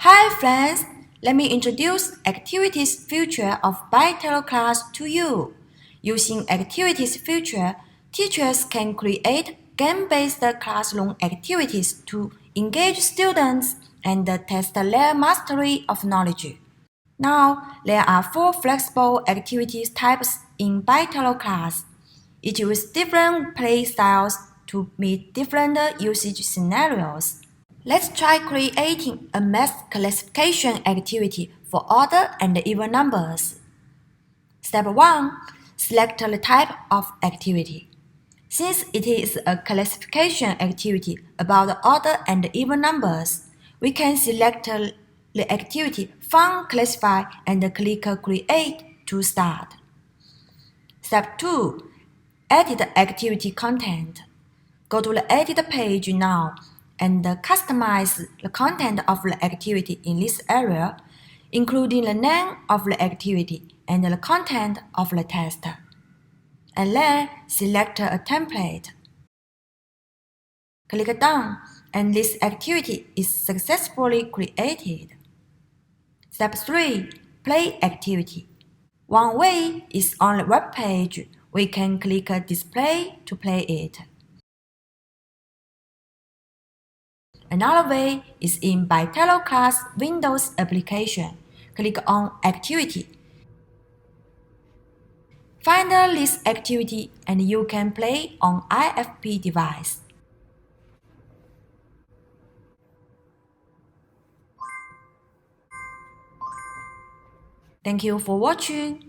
Hi friends, let me introduce Activities feature of Bytello Class to you. Using Activities feature, teachers can create game-based classroom activities to engage students and test their mastery of knowledge. Now, there are 4 flexible activities types in Bytello Class, each with different play styles to meet different usage scenarios. Let's try creating a math classification activity for odd and even numbers. Step 1. Select the type of activity. Since it is a classification activity about odd and even numbers, we can select the activity Fun Classify and click Create to start. Step 2. Edit activity content. Go to the Edit page now and customize the content of the activity in this area, including the name of the activity and the content of the test. And then select a template. Click Done, and this activity is successfully created. Step 3. Play activity. One way is on the web page. We can click Display to play it. Another way is in Bytello Class Windows application. Click on Activity. Find this activity and you can play on IFP device. Thank you for watching.